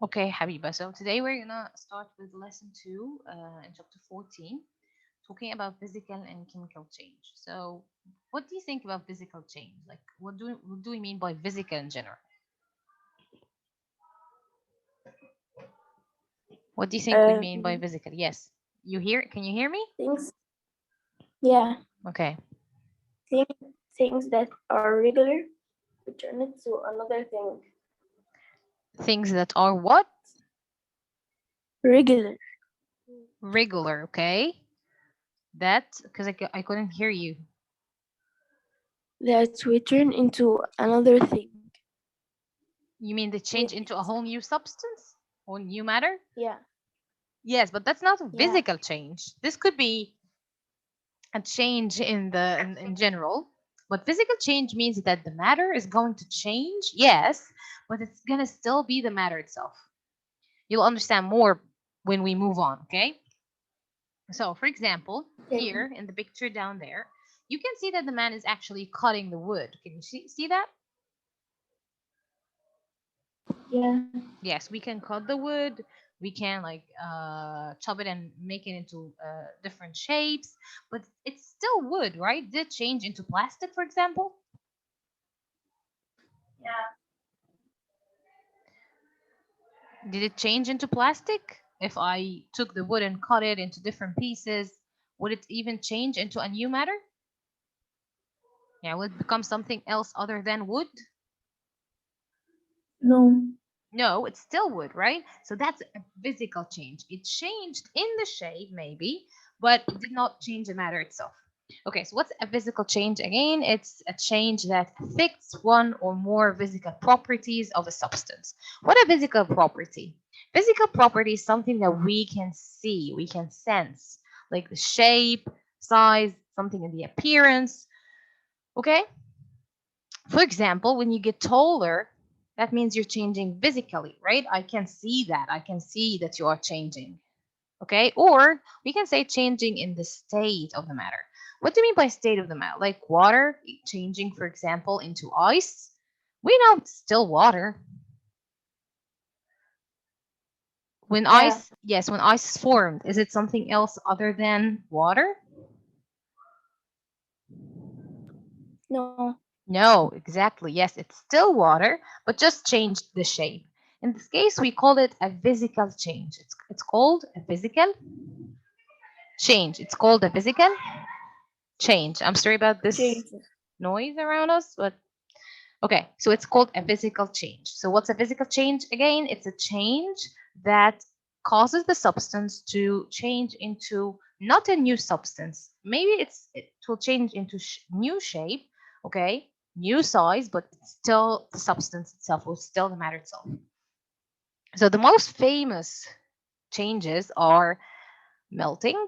Okay, Habiba. So today we're gonna start with lesson 2 in chapter 14, talking about physical and chemical change. So, what do you think about physical change? Like, what do we mean by physical in general? What do you think we mean by physical? Yes, you hear? Can you hear me? Things, yeah, Okay, things, things that are regular, return it to another thing. things that are what? Regular, Regular. Okay, that because I couldn't hear you. that we turn into another thing You mean they with change into a it. whole new substance or new matter? Yeah, Yes, but that's not a yeah, physical change. This could be a change in general, but physical change means that the matter is going to change, yes, but it's going to still be the matter itself. You'll understand more when we move on. Okay, so for example, okay, here in the picture down there, you can see that the man is actually cutting the wood. Can you see that? yeah, Yes, we can cut the wood. We can like chop it and make it into different shapes, but it's still wood, right? Did it change into plastic, for example? yeah. Did it change into plastic? If I took the wood and cut it into different pieces, would it even change into a new matter? Yeah, would it become something else other than wood? No, No, it's still wood, right? So that's a physical change. It changed in the shape, maybe, but it did not change the matter itself. Okay, so what's a physical change again? It's a change that affects one or more physical properties of a substance. What a physical property? Physical property is something that we can see, we can sense, like the shape, size, something in the appearance. Okay? For example, when you get taller, that means you're changing physically, right? I can see that. I can see that you are changing. Okay? Or we can say changing in the state of the matter. What do you mean by state of the matter? Like water changing, for example, into ice. We know it's still water. When yeah, ice, yes, when ice is formed, is it something else other than water? no, No, exactly. Yes, it's still water, but just changed the shape. In this case, we call it a physical change. It's called a physical change. It's called a physical change. I'm sorry about this changes. noise around us, but okay. So it's called a physical change. So what's a physical change? Again, it's a change that causes the substance to change into not a new substance. Maybe it will change into new shape, okay, new size, but it's still the substance itself, or still the matter itself. So the most famous changes are melting.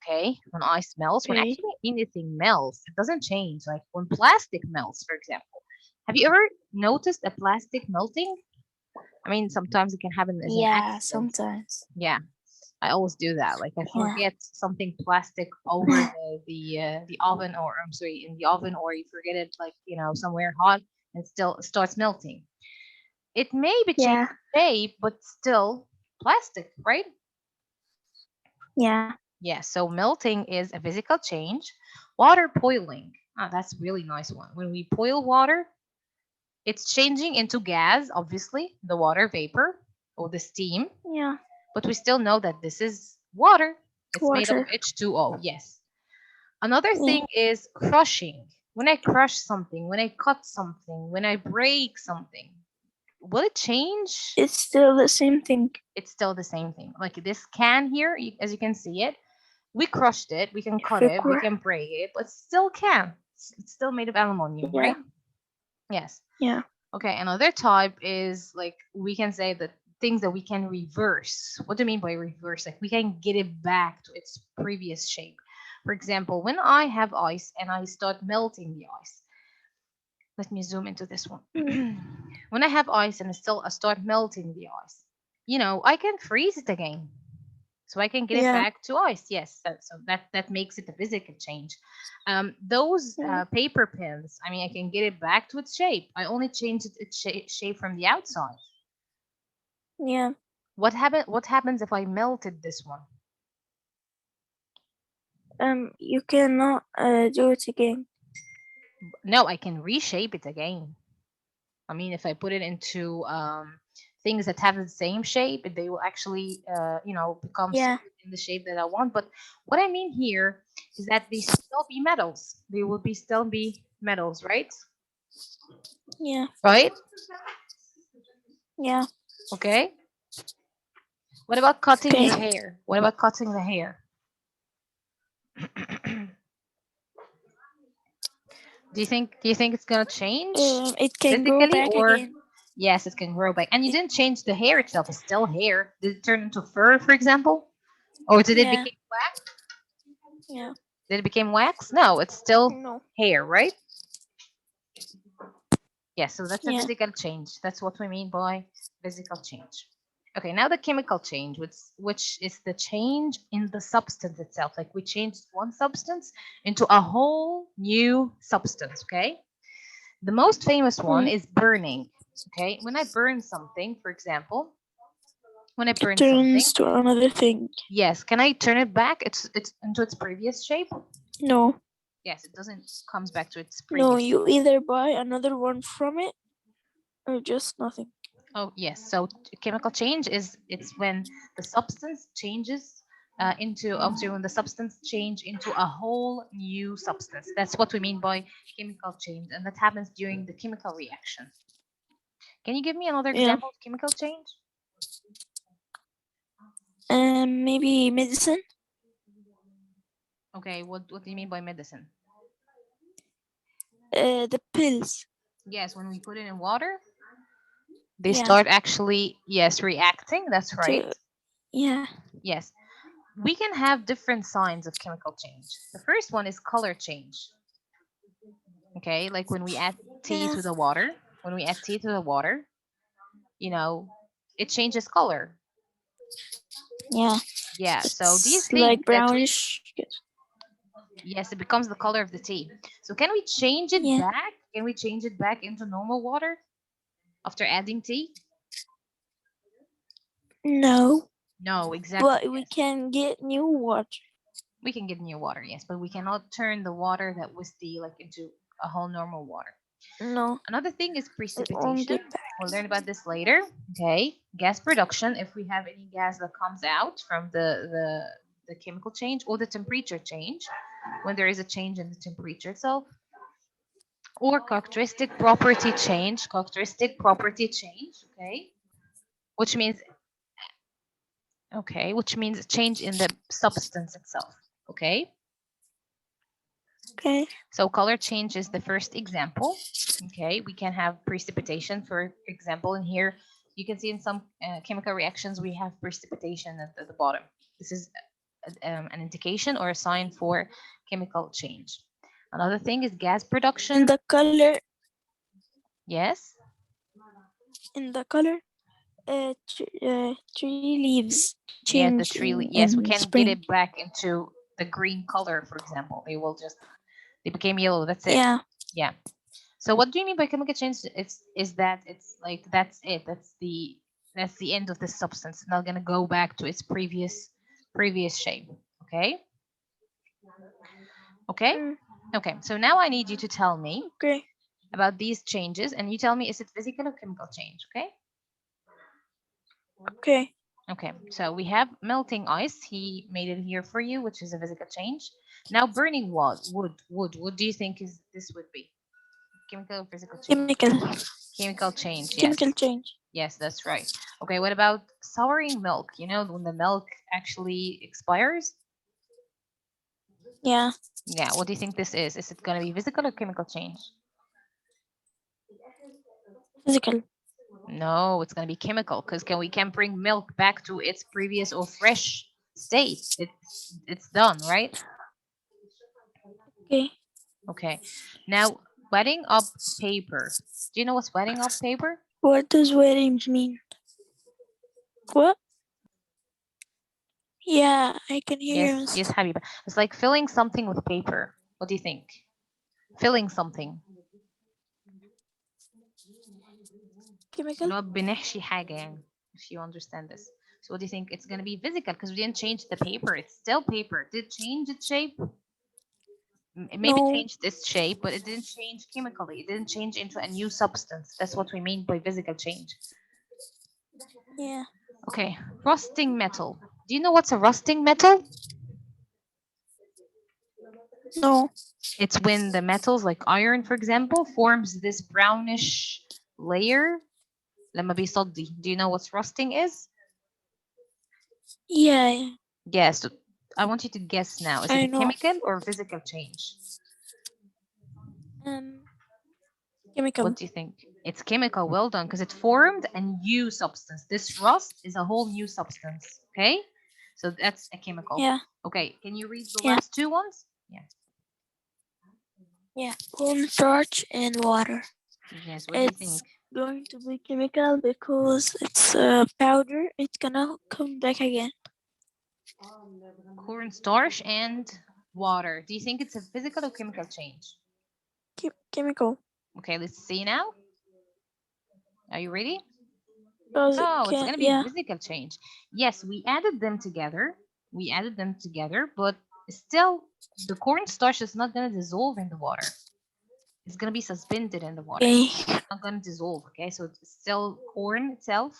Okay, when ice melts, when Okay, actually anything melts, it doesn't change. Like when plastic melts, for example. Have you ever noticed a plastic melting? I mean, sometimes it can happen as an yeah, accident. sometimes. Yeah, I always do that. Like I Yeah, forget something plastic over the oven, or I'm sorry, in the oven, or you forget it like somewhere hot, and still starts melting. It may be changing yeah, shape, but still plastic, right? yeah, Yeah, so melting is a physical change. Water boiling. Ah, that's a really nice one. When we boil water, it's changing into gas, obviously, the water vapor or the steam, yeah. but we still know that this is water. It's made of Water. H2O, yes. Another Yeah, thing is crushing. When I crush something, when I cut something, when I break something, will it change? it's still the same thing. It's still the same thing. Like this can here, as you can see it, we crushed it, we can cut it, we Figure. can break it, but still can. It's still made of aluminum, Yeah, right? Yes. yeah. Okay, another type is like we can say that things that we can reverse. What do you mean by reverse? Like we can get it back to its previous shape. For example, when I have ice and I start melting the ice, let me zoom into this one. Mm. When I have ice and I start melting the ice, I can freeze it again. So I can get it Yeah. back to ice. Yes, so that makes it a physical change. Those Mm. paper pins, I mean, I can get it back to its shape. I only changed its shape from the outside. Yeah. What happens if I melted this one? You cannot do it again. No, I can reshape it again. I mean, if I put it into things that have the same shape, they will actually, become Yeah. in the shape that I want. But what I mean here is that they still be metals. They will be still be metals, right? Yeah. Right? Yeah. Okay. What about cutting Okay. the hair? What about cutting the hair? Do you think it's gonna change It can grow physically, back or again. yes, it can grow back? And you It, didn't change the hair itself; it's still hair. Did it turn into fur, for example, or did it yeah. become wax? Yeah. Did it become wax? No, it's still No. hair, right? Yes. So that's a Yeah. physical change. That's what we mean by physical change. Okay, now the chemical change, which is the change in the substance itself. Like we changed one substance into a whole new substance. Okay. The most famous one Mm. is burning. Okay, when I burn something, for example, when I It burn something, turns to another thing. yes, can I turn it back? It's into its previous shape. No. Yes, it doesn't comes back to its No. previous shape. You either buy another one from it or just nothing. Oh yes, so chemical change is it's when the substance changes into so when the substance change into a whole new substance. That's what we mean by chemical change, and that happens during the chemical reaction. Can you give me another Yeah. example of chemical change? Maybe medicine. Okay, what do you mean by medicine? The pills. Yes, when we put it in water, they Yeah. start actually, yes, reacting. That's right. To yeah. Yes. We can have different signs of chemical change. The first one is color change. Okay, like when we add tea Yeah. to the water, when we add tea to the water, you know, it changes color. Yeah. Yeah. So do you It's like think that we, brownish. yes, it becomes the color of the tea. So can we change it Yeah. back? Can we change it back into normal water after adding tea? No. No, exactly. But we Yes. can get new water. We can get new water, yes, but we cannot turn the water that was tea like into a whole normal water. No. Another thing is It won't precipitation. get back. We'll learn about this later. Okay, gas production. If we have any gas that comes out from the chemical change or the temperature change, when there is a change in the temperature itself, or characteristic property change. Characteristic property change. Which means a change in the substance itself. Okay. Okay. So color change is the first example. Okay, we can have precipitation, for example, in here you can see in some chemical reactions we have precipitation at the bottom. This is an indication or a sign for chemical change. Another thing is gas In production. the color, Yes. in the color, tree leaves Yes, change the tree. in Yes, we can get spring. it back into the green color, for example. They became yellow. That's it. Yeah. Yeah. So what do you mean by chemical change? Is that it's like that's it. That's the end of the substance. It's not gonna go back to its previous shape. Okay. Okay. Mm, Okay. So now I need you to tell me okay. about these changes, and you tell me is it physical or chemical change? Okay. Okay. Okay. So we have melting ice. He made it here for you, which is a physical change. Now burning wood. What do you think is this would be? Chemical or physical change? Chemical. Chemical change. Yes. Chemical change. Yes, that's right. Okay, what about souring milk? You know, when the milk actually expires? Yeah. Yeah, what do you think this is? Is it going to be physical or chemical change? Physical. No, it's going to be chemical because we can bring milk back to its previous or fresh state. It's done, right? Okay. Okay. Now, wetting up paper. Do you know what's wetting up paper? What does wedding mean? What? Yeah, I can hear you, Yes, yes, Mister. Habiba. It's like filling something with paper. What do you think? Filling something. Chemical? اللي هو بنحشي حاجة يعني. If you understand this. So what do you think? It's gonna be physical because we didn't change the paper. It's still paper. Did it change its shape? It maybe No. changed its shape, but it didn't change chemically. It didn't change into a new substance. That's what we mean by physical change. Yeah. Okay, rusting metal. Do you know what's a rusting metal? No. It's when the metals, like iron, for example, forms this brownish layer. لما بيصدي. Do you know what rusting is? Yeah, Yes. I want you to guess now. Is it I a know. chemical or a physical change? Um, What chemical. do you think? It's chemical. Well done, because it formed a new substance. This rust is a whole new substance. Okay, so that's a chemical. Yeah. Okay, can you read the Yeah. last two ones? Yeah. Yeah. Cornstarch and water. Yes. What do you It's think? going to be chemical because it's powder. It's gonna come back again. Cornstarch and water. Do you think it's a physical or chemical change? Chemical. Okay, let's see now. Are you ready? Because it Oh, it's can. going to be Yeah. physical change. Yes, we added them together. We added them together, but still, the cornstarch is not going to dissolve in the water. It's going to be suspended in the water. Okay. It's not going to dissolve. Okay, so it's still corn itself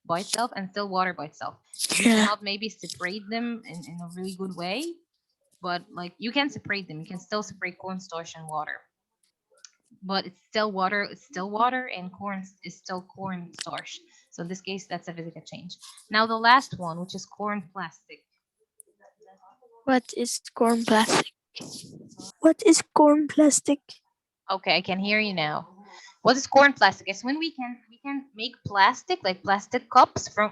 by itself and still water by itself. You Yeah. cannot maybe separate them in a really good way, but like you can separate them. You can still separate cornstarch and water, but it's still water. It's still water, and corn is still cornstarch. So in this case, that's a physical change. Now the last one, which is corn plastic. What is corn plastic? What is corn plastic? Okay, I can hear you now. What is corn plastic? It's when we can make plastic, like plastic cups from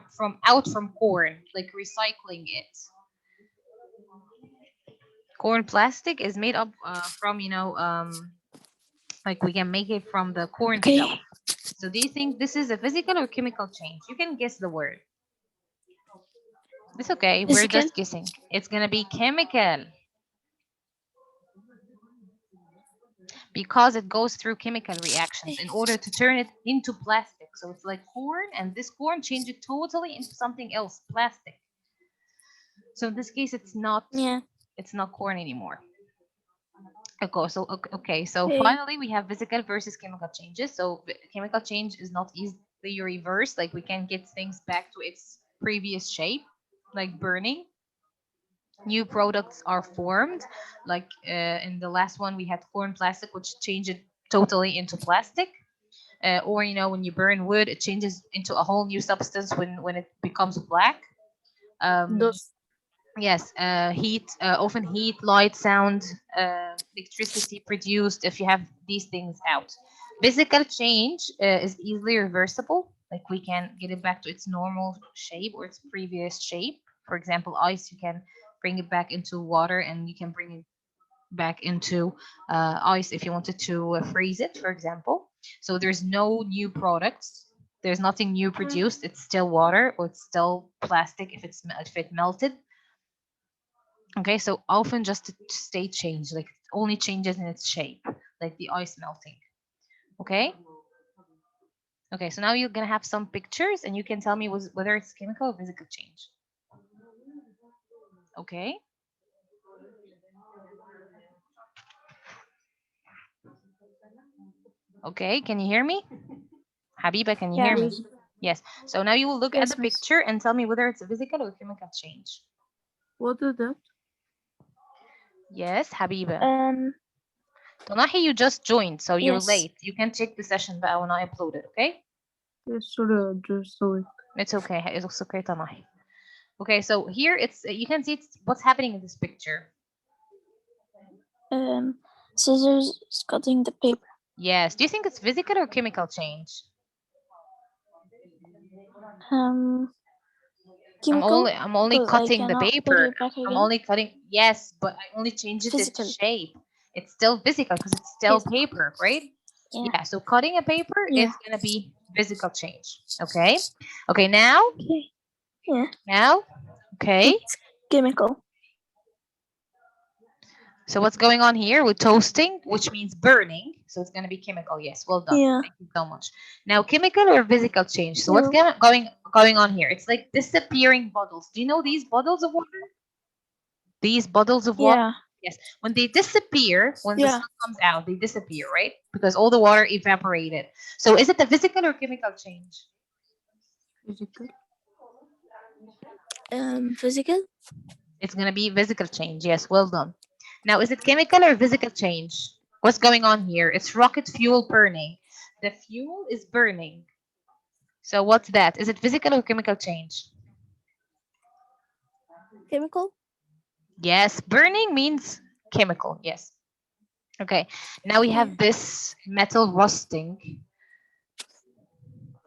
corn, like recycling it. Corn plastic is made up from like we can make it from the corn Okay. itself. So do you think this is a physical or chemical change? You can guess the word. It's okay. We're Physical. just guessing. It's gonna be chemical because it goes through chemical reactions in order to turn it into plastic. So it's like corn, and this corn change it totally into something else, plastic. So in this case, Yeah. it's not corn anymore. Okay. So Okay. finally, we have physical versus chemical changes. So chemical change is not easily reversed. Like we can get things back to its previous shape, like burning. New products are formed, like in the last one we had corn plastic, which changed it totally into plastic. Or when you burn wood, it changes into a whole new substance when it becomes black. um, Dust. yes, heat, often heat, light, sound, electricity produced if you have these things out. Physical change is easily reversible, like we can get it back to its normal shape or its previous shape. For example, ice, you can bring it back into water, and you can bring it back into ice if you wanted to freeze it, for example. So there's no new products. There's nothing new produced. It's still water, or it's still plastic if it melted. Okay, so often just a state change, like only changes in its shape, like the ice melting. Okay. Okay, so now you're gonna have some pictures, and you can tell me whether it's chemical or physical change. Okay. Okay, can you hear me? Habiba, can you Yeah. hear me? Yes. Yes. So now you will look at the Yes, miss. picture and tell me whether it's a physical or chemical change. What is that? Yes, Habiba. Um. Tonahi, you just joined, so you're Yes. late. You can check the session بقى when I upload it, okay? Yes, sorry, just saw it. It's okay. It's okay, Tonahi. Okay, so here you can see what's happening in this picture. Um. Scissors is cutting the paper. Yes. Do you think it's physical or chemical change? Um. I'm Chemical. only I'm only Because I cutting the cannot put paper. it back I'm again. only cutting. Yes, but I only changed its Physical. shape. It's still physical because it's still Physical. paper, right? Yeah. Yeah. So cutting a paper Yeah. is gonna be physical change. Okay. Okay. Now. Okay. Yeah. Now. Okay. Chemical. So what's going on here with toasting, which means burning? So it's going to be chemical. Yes, well done. Yeah. Thank you so much. Now, chemical or physical change. So what's going on here? It's like disappearing bottles. Do you know these bottles of water? These bottles of water. Yeah. Yes. When they disappear, when the Yeah. sun comes out, they disappear, right? Because all the water evaporated. So is it a physical or chemical change? Physical. Physical. It's going to be physical change. Yes, well done. Now, is it chemical or physical change? What's going on here? It's rocket fuel burning. The fuel is burning. So what's that? Is it physical or chemical change? Chemical. Yes, burning means chemical. Yes. Okay. Now we Yeah. have this metal rusting.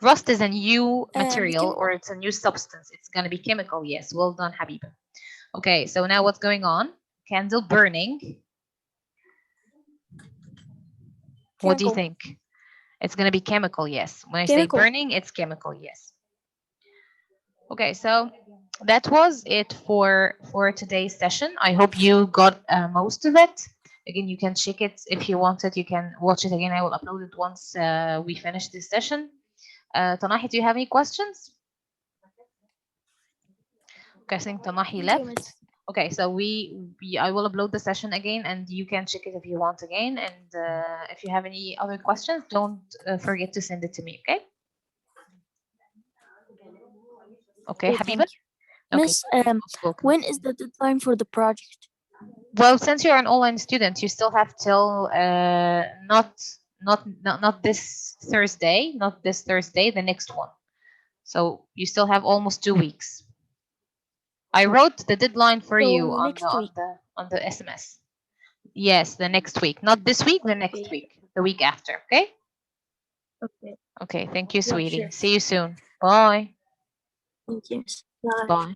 Rust is a new material or it's a new substance. It's going to be chemical. Yes. Well done, Habiba. Okay. So now what's going on? Candle burning. What do you Chemical. think? It's going to be chemical. Yes. When I say Chemical. burning, it's chemical. Yes. Okay. So that was it for today's session. I hope you got most of it. Again, you can check it if you want it. You can watch it again. I will upload it once we finish this session. Tanahi, do you have any questions? Okay, I think Tanahi left. Okay, so I will upload the session again, and you can check it if you want again. And if you have any other questions, don't forget to send it to me. Okay. Okay, Okay, Habiba. thank you. Okay. Miss, Most welcome. when is the deadline for the project? Well, since you're an online student, you still have till not this Thursday, the next one. So you still have almost 2 weeks. I wrote the deadline for you So on next week. the SMS. Yes, the next week, not this week, the next Okay. week, the week after. Okay. Okay. Okay. Thank you, Yeah, sweetie. sure. See you soon. Bye. Thank you. Bye. Bye.